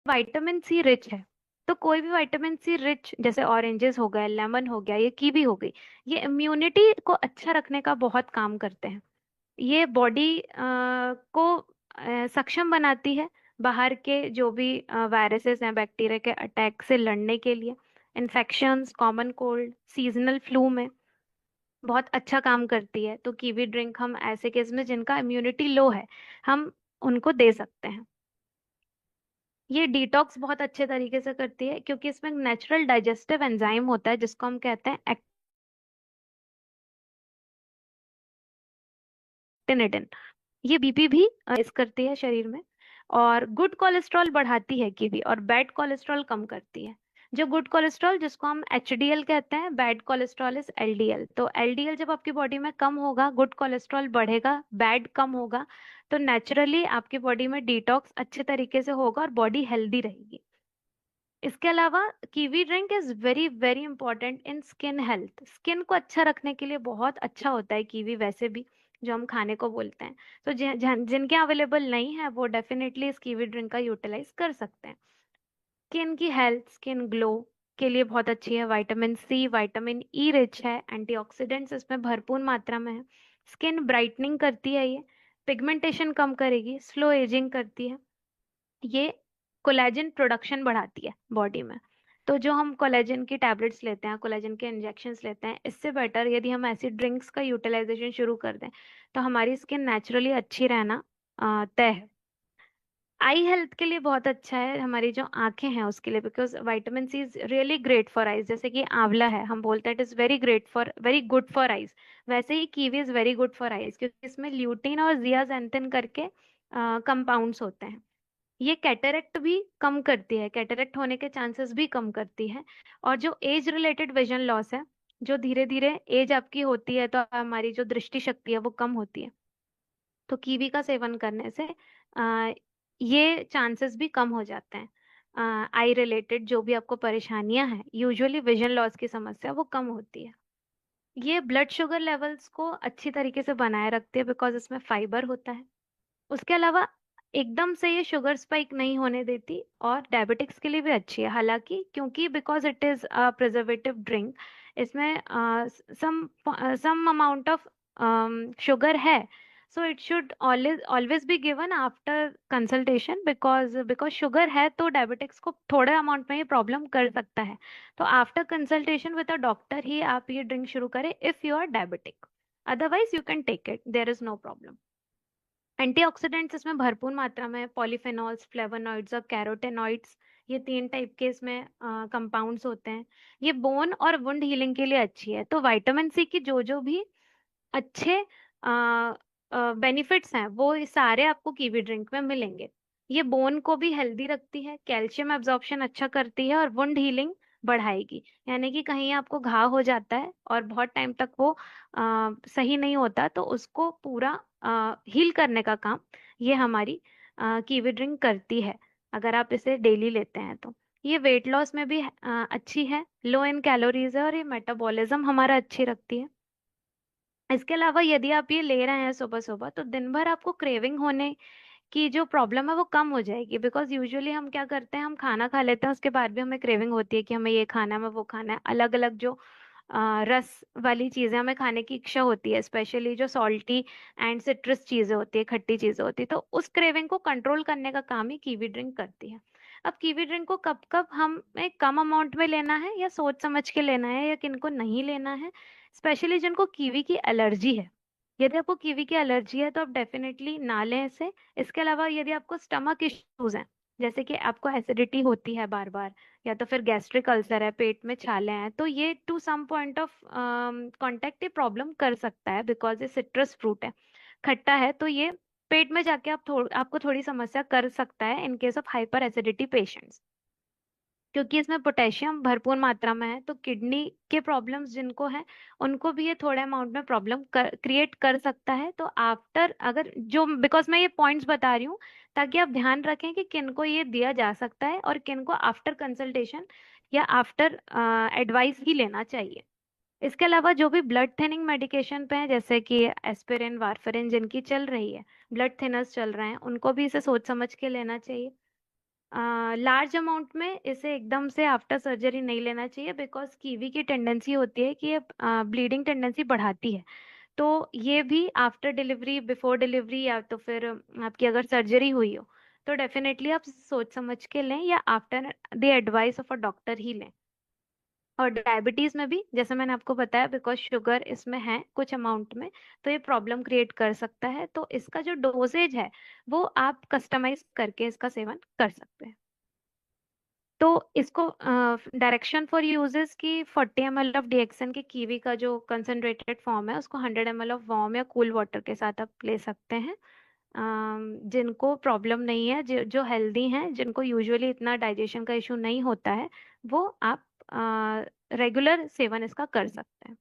Vitamin C rich है। तो कोई भी विटामिन सी रिच जैसे ऑरेंजेस हो गए, लेमन हो गया, ये कीवी हो गई, ये इम्यूनिटी को अच्छा रखने का बहुत काम करते हैं। ये बॉडी को सक्षम बनाती है बाहर के जो भी वायरसेस हैं, बैक्टीरिया के अटैक से लड़ने के लिए। Infections, common cold, seasonal flu में बहुत अच्छा काम करती है। तो कीवी ड्रिंक हम ऐसे केस में जिनका इम्यूनिटी लो है, हम उनको दे सकते हैं। ये डिटॉक्स बहुत अच्छे तरीके से करती है क्योंकि इसमें नेचुरल डाइजेस्टिव एंजाइम होता है जिसको हम कहते हैं एक्टिनिडिन। ये बीपी भी इस करती है शरीर में। और गुड कोलेस्ट्रॉल बढ़ाती है कीवी, और बैड कोलेस्ट्रॉल कम करती है। जो गुड कोलेस्ट्रॉल जिसको हम एचडीएल कहते हैं, बैड कोलेस्ट्रॉल इज एलडीएल। तो एलडीएल जब आपकी बॉडी में कम होगा, गुड कोलेस्ट्रॉल बढ़ेगा, बैड कम होगा, तो नेचुरली आपकी बॉडी में डिटॉक्स अच्छे तरीके से होगा और बॉडी हेल्दी रहेगी। इसके अलावा kiwi drink is very very important in skin health. Skin को अच्छा रखने के लिए बहुत अच्छा होता है कीवी वैसे भी, जो हम खाने को बोलते हैं। तो जिनके अवेलेबल नहीं है वो डेफिनेटली इस कीवी ड्रिंक का यूटिलाइज कर सकते हैं। स्किन की हेल्थ, स्किन ग्लो के लिए बहुत अच्छी है। Vitamin C, vitamin E rich है, एंटीऑक्सीडेंट्स इसमें भरपूर मात्रा में है। स्किन ब्राइटनिंग करती है ये, पिगमेंटेशन कम करेगी, स्लो एजिंग करती है। ये कोलेजन प्रोडक्शन बढ़ाती है बॉडी में। तो जो हम कोलेजन की टैबलेट्स लेते हैं, कोलेजन के इंजेक्शंस लेते हैं, इससे बेटर यदि हम ऐसी ड्रिंक्स का यूटिलाइजेशन शुरू कर दें तो हमारी स्किन नेचुरली अच्छी रहना तय है। आई हेल्थ के लिए बहुत अच्छा है, हमारी जो आंखें हैं उसके लिए, because vitamin C is really great for eyes. जैसे कि आंवला है, हम बोलते हैं it is very great for, very good for eyes, वैसे ही kiwi is very good for eyes क्योंकि इसमें ल्यूटिन और जियाजेंथिन करके कंपाउंड्स होते हैं। ये कैटरेक्ट भी कम करती है, कैटरेक्ट होने के चांसेस भी कम करती है। और जो एज रिलेटेड विजन लॉस है, जो धीरे धीरे एज आपकी होती है तो हमारी जो दृष्टि शक्ति है वो कम होती है, तो कीवी का सेवन करने से आ, ये चांसेस भी कम हो जाते हैं। आई रिलेटेड जो भी आपको परेशानियां हैं, यूजुअली विजन लॉस की समस्या, वो कम होती है। ये ब्लड शुगर लेवल्स को अच्छी तरीके से बनाए रखती है बिकॉज इसमें फाइबर होता है। उसके अलावा एकदम से ये शुगर स्पाइक नहीं होने देती, और डायबिटिक्स के लिए भी अच्छी है हालांकि, क्योंकि because it is a preservative drink, इसमें सम सम अमाउंट ऑफ शुगर है। So it should always always be given after consultation, because because sugar है तो डायबिटिक्स को थोड़े अमाउंट में ये प्रॉब्लम कर सकता है। तो after consultation with a doctor ही आप ये ड्रिंक शुरू करें if you are diabetic. Otherwise you can take it, there is no problem. Antioxidants इसमें भरपूर मात्रा में, पॉलीफेनॉल्स, फ्लेवोनॉइड्स और कैरोटेनॉइड्स, ये तीन टाइप के इसमें कंपाउंड्स होते हैं। ये बोन और वुंड हीलिंग के लिए अच्छी है। तो विटामिन सी की जो जो भी अच्छे बेनिफिट्स हैं वो ये सारे आपको कीवी ड्रिंक में मिलेंगे। ये बोन को भी हेल्दी रखती है, कैल्शियम एब्जॉर्प्शन अच्छा करती है और वुंड हीलिंग बढ़ाएगी। यानी कि कहीं आपको घाव हो जाता है और बहुत टाइम तक वो सही नहीं होता, तो उसको पूरा हील करने का काम ये हमारी कीवी ड्रिंक करती है, अगर आप इसे डेली लेते हैं तो। ये वेट लॉस में भी अच्छी है, लो इन कैलोरीज है, और ये मेटाबॉलिज्म हमारा अच्छी रखती है। इसके अलावा यदि आप ये ले रहे हैं सुबह सुबह, तो दिन भर आपको क्रेविंग होने की जो प्रॉब्लम है वो कम हो जाएगी। बिकॉज यूजुअली हम क्या करते हैं, हम खाना खा लेते हैं उसके बाद भी हमें क्रेविंग होती है कि हमें ये खाना है, हमें वो खाना है, अलग अलग जो रस वाली चीजें हमें खाने की इच्छा होती है, स्पेशली जो सॉल्टी एंड सिट्रस चीजें होती है, खट्टी चीजें होती है, तो उस क्रेविंग को कंट्रोल करने का काम ही कीवी ड्रिंक करती है। अब कीवी ड्रिंक को कब कब हमें कम अमाउंट में लेना है या सोच समझ के लेना है, या किनको नहीं लेना है, स्पेशली जिनको कीवी की एलर्जी है। यदि आपको कीवी की एलर्जी है तो आप डेफिनेटली ना लें इसे। इसके अलावा यदि आपको स्टमक इश्यूज हैं, जैसे कि आपको एसिडिटी होती है बार बार, या तो फिर गैस्ट्रिक अल्सर है, पेट में छाले हैं, तो ये to some point of contact ये प्रॉब्लम कर सकता है बिकॉज ये सिट्रस फ्रूट है, खट्टा है, तो ये पेट में जाके आपको थोड़ी समस्या कर सकता है in case of hyper acidity patients. क्योंकि इसमें पोटेशियम भरपूर मात्रा में है, तो किडनी के प्रॉब्लम्स जिनको है उनको भी ये थोड़े अमाउंट में प्रॉब्लम क्रिएट कर सकता है। तो आफ्टर, अगर जो, बिकॉज मैं ये पॉइंट्स बता रही हूँ ताकि आप ध्यान रखें कि किन को ये दिया जा सकता है और किन को आफ्टर कंसल्टेशन या आफ्टर एडवाइस ही लेना चाहिए। इसके अलावा जो भी ब्लड थिनिंग मेडिकेशन पे हैं, जैसे कि एस्पिरिन, वारफरिन जिनकी चल रही है, ब्लड थिनर्स चल रहे हैं, उनको भी इसे सोच समझ के लेना चाहिए। लार्ज अमाउंट में इसे एकदम से आफ्टर सर्जरी नहीं लेना चाहिए, बिकॉज कीवी की टेंडेंसी होती है कि ये ब्लीडिंग टेंडेंसी बढ़ाती है। तो ये भी आफ्टर डिलीवरी, बिफोर डिलीवरी, या तो फिर आपकी अगर सर्जरी हुई हो तो डेफिनेटली आप सोच समझ के लें, या after the advice of a doctor ही लें। और डायबिटीज में भी जैसे मैंने आपको बताया, बिकॉज शुगर इसमें है कुछ अमाउंट में, तो ये प्रॉब्लम क्रिएट कर सकता है। तो इसका जो डोजेज है वो आप कस्टमाइज करके इसका सेवन कर सकते हैं। तो इसको डायरेक्शन फॉर यूजेस की 40 ml ऑफ डीएक्सन के कीवी का जो कंसंट्रेटेड फॉर्म है उसको 100 ml ऑफ वार्म या कूल वाटर के साथ आप ले सकते हैं। जिनको प्रॉब्लम नहीं है, जो हेल्दी हैं, जिनको यूजुअली इतना डाइजेशन का इशू नहीं होता है, वो आप रेगुलर सेवन इसका कर सकते हैं।